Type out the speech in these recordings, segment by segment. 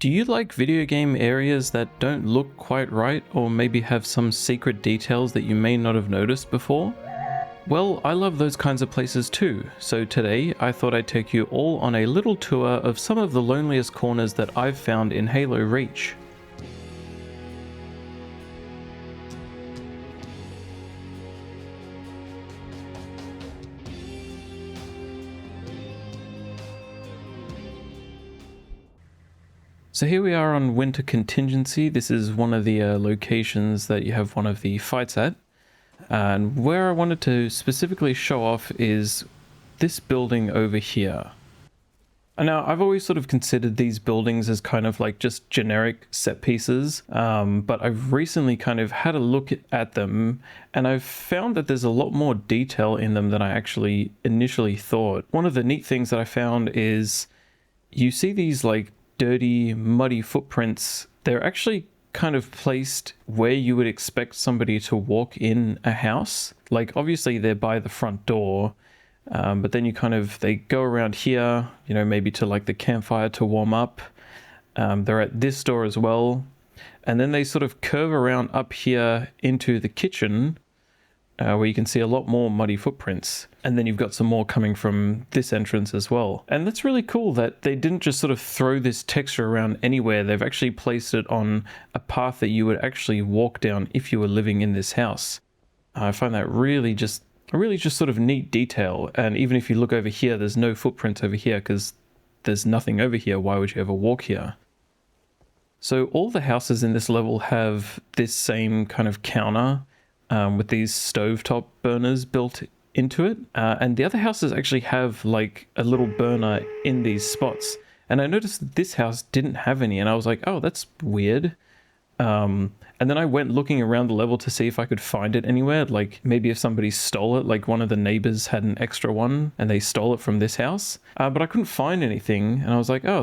Do you like video game areas that don't look quite right, or maybe have some secret details that you may not have noticed before? Well, I love those kinds of places too, so today I thought I'd take you all on a little tour of some of the loneliest corners that I've found in Halo Reach. So here we are on Winter Contingency. This is one of the locations that you have one of the fights at. And where I wanted to specifically show off is this building over here. And now, I've always sort of considered these buildings as kind of like just generic set pieces, but I've recently kind of had a look at them, and I've found that there's a lot more detail in them than I actually initially thought. One of the neat things that I found is you see these like dirty, muddy footprints. They're actually kind of placed where you would expect somebody to walk in a house. Like obviously they're by the front door, but then they go around here, you know, maybe to like the campfire to warm up. They're at this door as well. And then they sort of curve around up here into the kitchen, where you can see a lot more muddy footprints. And then you've got some more coming from this entrance as well. And that's really cool that they didn't just sort of throw this texture around anywhere. They've actually placed it on a path that you would actually walk down if you were living in this house. I find that really just sort of neat detail. And even if you look over here, there's no footprints over here because there's nothing over here. Why would you ever walk here? So all the houses in this level have this same kind of counter, with these stovetop burners built into it. And the other houses actually have like a little burner in these spots. And I noticed that this house didn't have any, and I was like, oh, that's weird. And then I went looking around the level to see if I could find it anywhere. Like maybe if somebody stole it, like one of the neighbors had an extra one and they stole it from this house. But I couldn't find anything. And I was like, oh,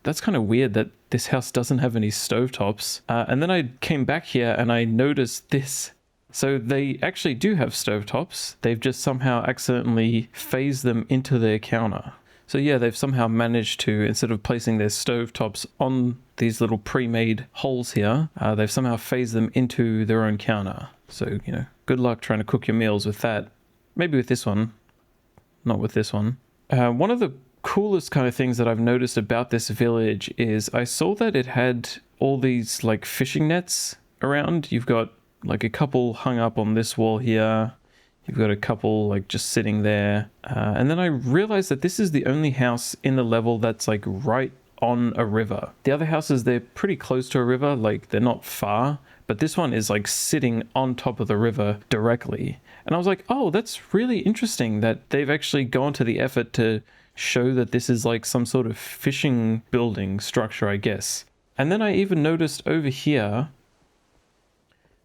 that's kind of weird that this house doesn't have any stovetops. And then I came back here and I noticed this. So they actually do have stovetops. They've just somehow accidentally phased them into their counter. So yeah, they've somehow managed to, instead of placing their stovetops on these little pre-made holes here, they've somehow phased them into their own counter. So, you know, good luck trying to cook your meals with that. Maybe with this one, not with this one. One of the coolest kind of things that I've noticed about this village is I saw that it had all these like fishing nets around. You've got like a couple hung up on this wall here. You've got a couple like just sitting there. And then I realized that this is the only house in the level that's like right on a river. The other houses, they're pretty close to a river, like they're not far, but this one is like sitting on top of the river directly. And I was like, oh, that's really interesting that they've actually gone to the effort to show that this is like some sort of fishing building structure, I guess. And then I even noticed over here,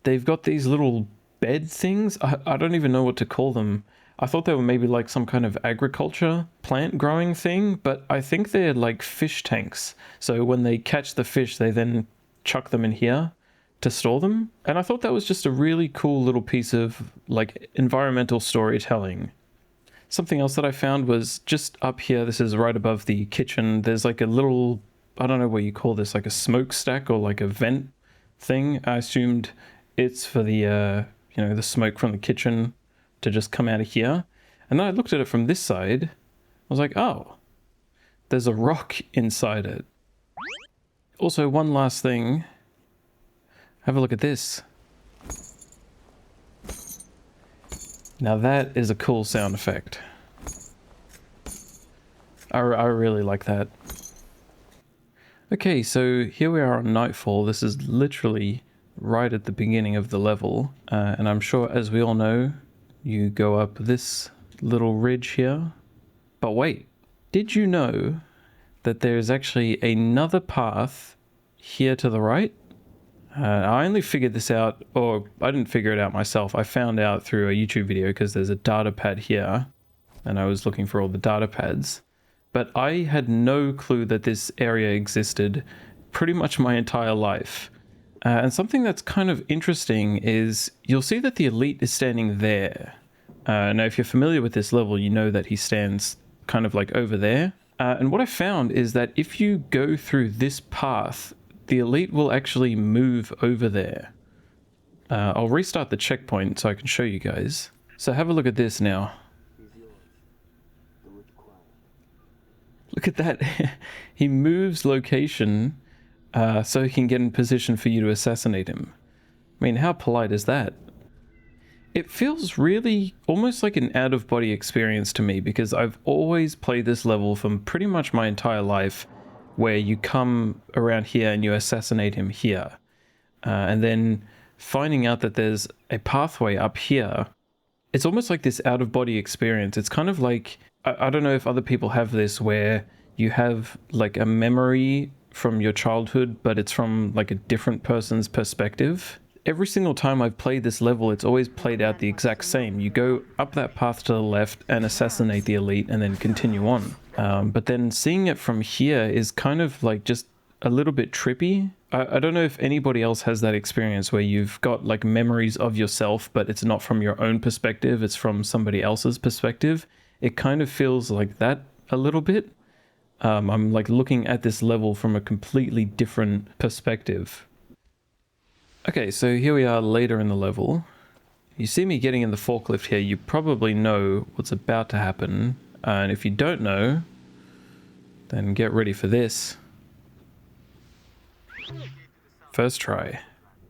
they've got these little bed things. I don't even know what to call them. I thought they were maybe like some kind of agriculture plant growing thing, but I think they're like fish tanks. So when they catch the fish, they then chuck them in here to store them. And I thought that was just a really cool little piece of like environmental storytelling. Something else that I found was just up here. This is right above the kitchen. There's like a little, I don't know what you call this, like a smokestack or like a vent thing. I assumed it's for the, the smoke from the kitchen to just come out of here. And then I looked at it from this side. I was like, oh, there's a rock inside it. Also, one last thing. Have a look at this. Now that is a cool sound effect. I really like that. Okay, so here we are on Nightfall. This is literally right at the beginning of the level, and I'm sure, as we all know, you go up this little ridge here. But wait, did you know that there's actually another path here to the right? I only figured this out, or I didn't figure it out myself. I found out through a YouTube video because there's a data pad here, and I was looking for all the data pads. But I had no clue that this area existed pretty much my entire life. And something that's kind of interesting is you'll see that the elite is standing there. Now, if you're familiar with this level, you know that he stands kind of like over there. And what I found is that if you go through this path, the elite will actually move over there. I'll restart the checkpoint so I can show you guys. So have a look at this now. Look at that. He moves location so he can get in position for you to assassinate him. I mean, how polite is that? It feels really almost like an out-of-body experience to me, because I've always played this level from pretty much my entire life, where you come around here and you assassinate him here. And then finding out that there's a pathway up here, it's almost like this out-of-body experience. It's kind of like, I don't know if other people have this, where you have like a memory from your childhood, but it's from like a different person's perspective. Every single time I've played this level, it's always played out the exact same. You go up that path to the left and assassinate the elite and then continue on. But then seeing it from here is kind of like just a little bit trippy. I don't know if anybody else has that experience where you've got like memories of yourself, but it's not from your own perspective, it's from somebody else's perspective. It kind of feels like that a little bit. I'm like looking at this level from a completely different perspective. Okay, so here we are later in the level. You see me getting in the forklift here, you probably know what's about to happen. And if you don't know, then get ready for this. First try.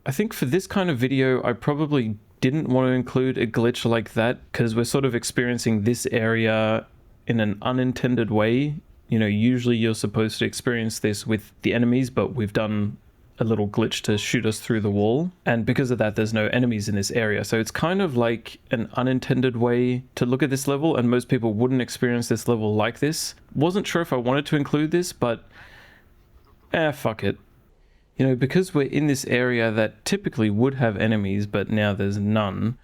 I think for this kind of video, I probably didn't want to include a glitch like that, because we're sort of experiencing this area in an unintended way. You know, usually you're supposed to experience this with the enemies, but we've done a little glitch to shoot us through the wall, and because of that there's no enemies in this area, so it's kind of like an unintended way to look at this level, and most people wouldn't experience this level like this. Wasn't sure if I wanted to include this, but fuck it. You know, because we're in this area that typically would have enemies but now there's none,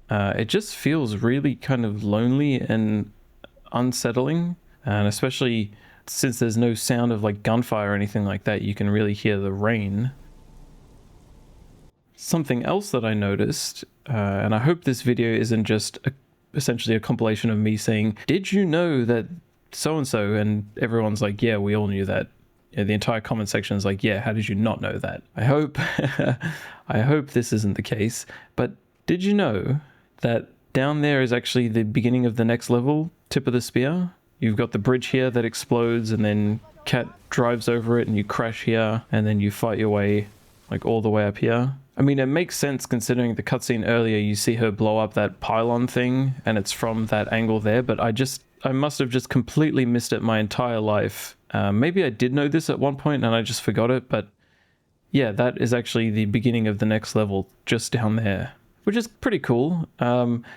it just feels really kind of lonely and unsettling, and especially since there's no sound of like gunfire or anything like that, you can really hear the rain. Something else that I noticed, and I hope this video isn't just essentially a compilation of me saying, did you know that so-and-so, and everyone's like, yeah, we all knew that. Yeah, the entire comment section is like, yeah, how did you not know that? I hope, I hope this isn't the case, but did you know that down there is actually the beginning of the next level, Tip of the Spear? You've got the bridge here that explodes, and then Cat drives over it and you crash here, and then you fight your way like all the way up here. I mean, it makes sense considering the cutscene earlier, you see her blow up that pylon thing and it's from that angle there, but I must have just completely missed it my entire life. Maybe I did know this at one point and I just forgot it, but yeah, that is actually the beginning of the next level just down there, which is pretty cool.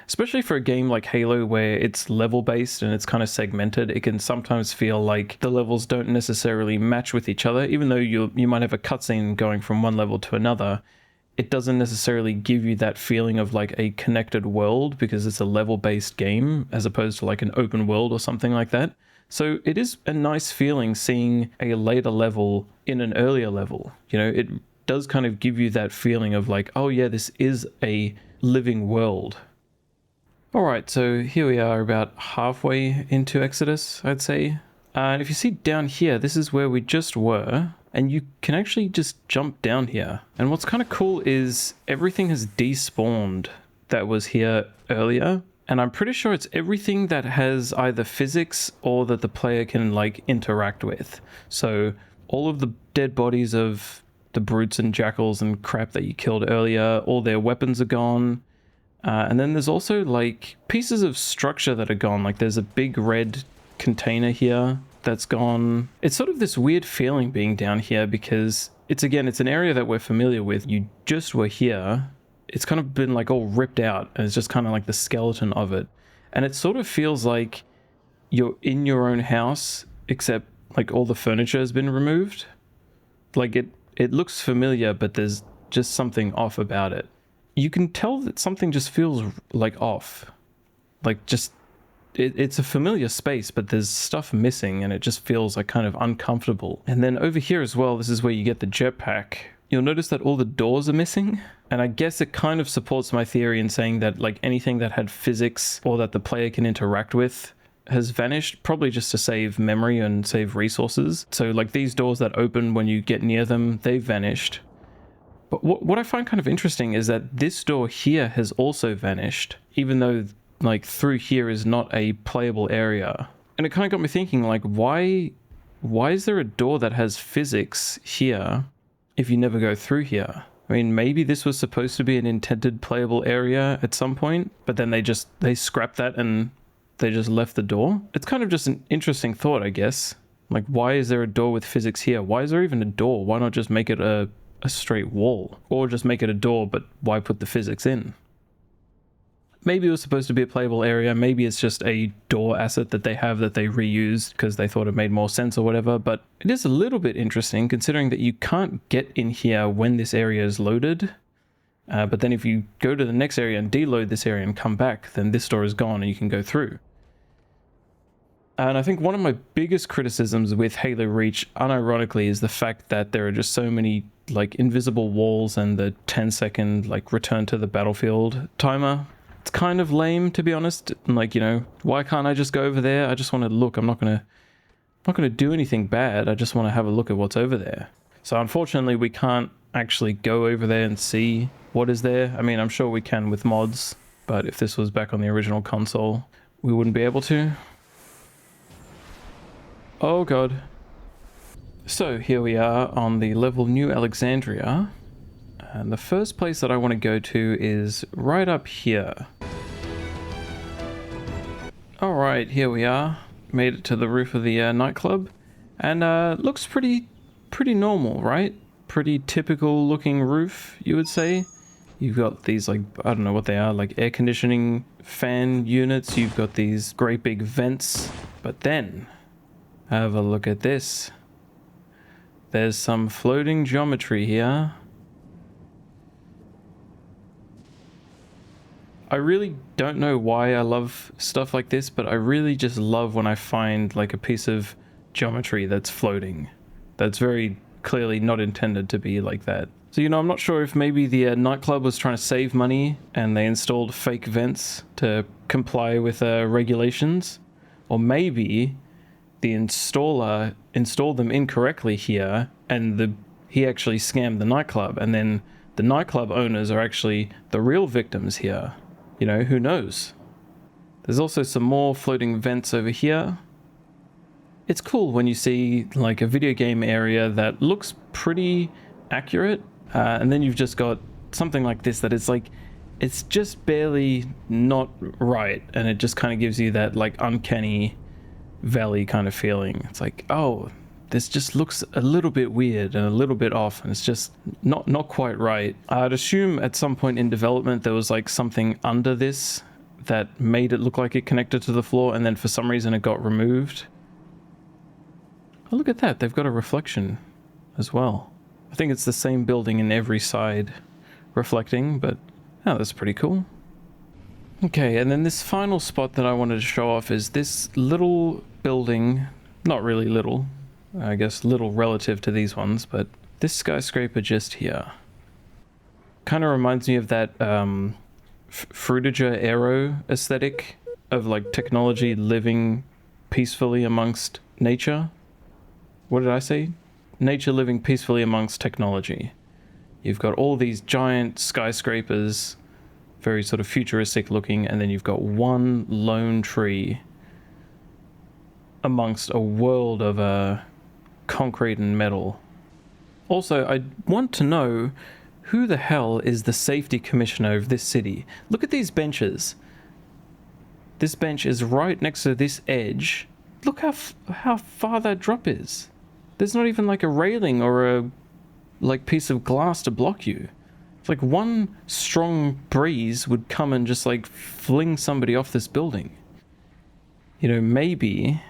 Especially for a game like Halo where it's level based and it's kind of segmented, it can sometimes feel like the levels don't necessarily match with each other. Even though you might have a cutscene going from one level to another, it doesn't necessarily give you that feeling of like a connected world because it's a level based game as opposed to like an open world or something like that. So it is a nice feeling seeing a later level in an earlier level. You know, it does kind of give you that feeling of like, oh yeah, this is a living world. Alright, so here we are about halfway into Exodus, I'd say. And if you see down here, this is where we just were, and you can actually just jump down here. And what's kind of cool is everything has despawned that was here earlier. And I'm pretty sure it's everything that has either physics or that the player can like interact with. So all of the dead bodies of the brutes and jackals and crap that you killed earlier, all their weapons are gone. And then there's also like pieces of structure that are gone. Like there's a big red container here that's gone. It's sort of this weird feeling being down here because it's an area that we're familiar with. You just were here. It's kind of been like all ripped out and it's just kind of like the skeleton of it. And it sort of feels like you're in your own house, except like all the furniture has been removed. Like it looks familiar, but there's just something off about it. You can tell that something just feels like off. Like just, it's a familiar space, but there's stuff missing and it just feels like kind of uncomfortable. And then over here as well, this is where you get the jetpack. You'll notice that all the doors are missing. And I guess it kind of supports my theory in saying that like anything that had physics or that the player can interact with has vanished, probably just to save memory and save resources. So like these doors that open when you get near them, they've vanished. But what I find kind of interesting is that this door here has also vanished, even though like through here is not a playable area. And it kind of got me thinking, like, why is there a door that has physics here if you never go through here? I mean, maybe this was supposed to be an intended playable area at some point, but then they scrapped that and they just left the door. It's kind of just an interesting thought, I guess. Like, why is there a door with physics here? Why is there even a door? Why not just make it a straight wall? Or just make it a door, but why put the physics in? Maybe it was supposed to be a playable area. Maybe it's just a door asset that they have that they reused because they thought it made more sense or whatever. But it is a little bit interesting considering that you can't get in here when this area is loaded. But then if you go to the next area and deload this area and come back, then this door is gone and you can go through. And I think one of my biggest criticisms with Halo Reach, unironically, is the fact that there are just so many like invisible walls and the 10-second like return to the battlefield timer. It's kind of lame, to be honest. Like, you know, why can't I just go over there? I just want to look. I'm not gonna do anything bad. I just want to have a look at what's over there. So unfortunately, we can't actually go over there and see what is there. I mean, I'm sure we can with mods, but if this was back on the original console, we wouldn't be able to. Oh god. So here we are on the level New Alexandria. And the first place that I want to go to is right up here. Alright, here we are. Made it to the roof of the nightclub. And looks pretty normal, right? Pretty typical looking roof, you would say. You've got these, like, I don't know what they are, like air conditioning fan units. You've got these great big vents. But then, have a look at this. There's some floating geometry here. I really don't know why I love stuff like this, but I really just love when I find like a piece of geometry that's floating. That's very clearly not intended to be like that. So, you know, I'm not sure if maybe the nightclub was trying to save money and they installed fake vents to comply with regulations. Or maybe the installer installed them incorrectly here and he actually scammed the nightclub, and then the nightclub owners are actually the real victims here. You know, who knows? There's also some more floating vents over here. It's cool when you see like a video game area that looks pretty accurate, and then you've just got something like this that is like, it's just barely not right, and it just kind of gives you that like uncanny valley kind of feeling. It's like, oh, this just looks a little bit weird and a little bit off, and it's just not quite right. I'd assume at some point in development there was like something under this that made it look like it connected to the floor, and then for some reason it got removed. Oh, look at that, they've got a reflection as well. I think it's the same building in every side reflecting, but oh, that's pretty cool. Okay, and then this final spot that I wanted to show off is this little building. Not really little, I guess little relative to these ones, but this skyscraper just here kind of reminds me of that Fruitager Aero aesthetic of like technology living peacefully amongst nature. What did I say? Nature living peacefully amongst technology. You've got all these giant skyscrapers, very sort of futuristic looking, and then you've got one lone tree amongst a world of concrete and metal. Also, I want to know who the hell is the safety commissioner of this city. Look at these benches. This bench is right next to this edge. Look how far that drop is. There's not even like a railing or a like piece of glass to block you. It's like one strong breeze would come and just like fling somebody off this building. You know, maybe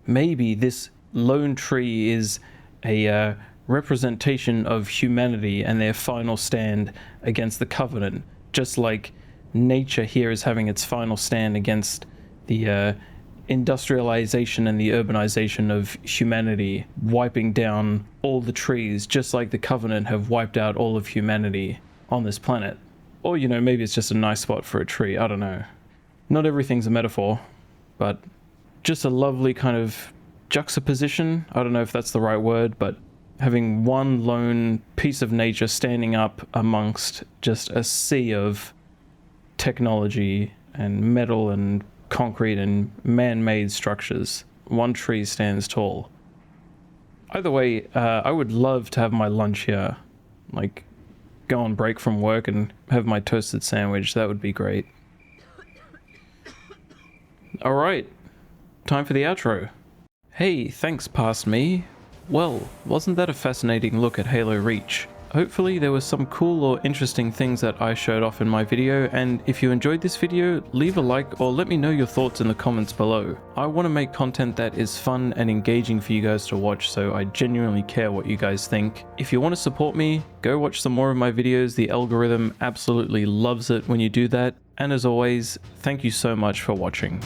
this lone tree is a representation of humanity and their final stand against the Covenant, just like nature here is having its final stand against the industrialization and the urbanization of humanity, wiping down all the trees, just like the Covenant have wiped out all of humanity on this planet. Or, you know, maybe it's just a nice spot for a tree, I don't know. Not everything's a metaphor, but just a lovely kind of juxtaposition. I don't know if that's the right word, but having one lone piece of nature standing up amongst just a sea of technology and metal and concrete and man-made structures. One tree stands tall. Either way, I would love to have my lunch here. Like, go on break from work and have my toasted sandwich. That would be great. Alright, time for the outro. Hey, thanks past me. Well, wasn't that a fascinating look at Halo Reach? Hopefully there was some cool or interesting things that I showed off in my video, and if you enjoyed this video, leave a like or let me know your thoughts in the comments below. I want to make content that is fun and engaging for you guys to watch, so I genuinely care what you guys think. If you want to support me, go watch some more of my videos. The algorithm absolutely loves it when you do that. And as always, thank you so much for watching.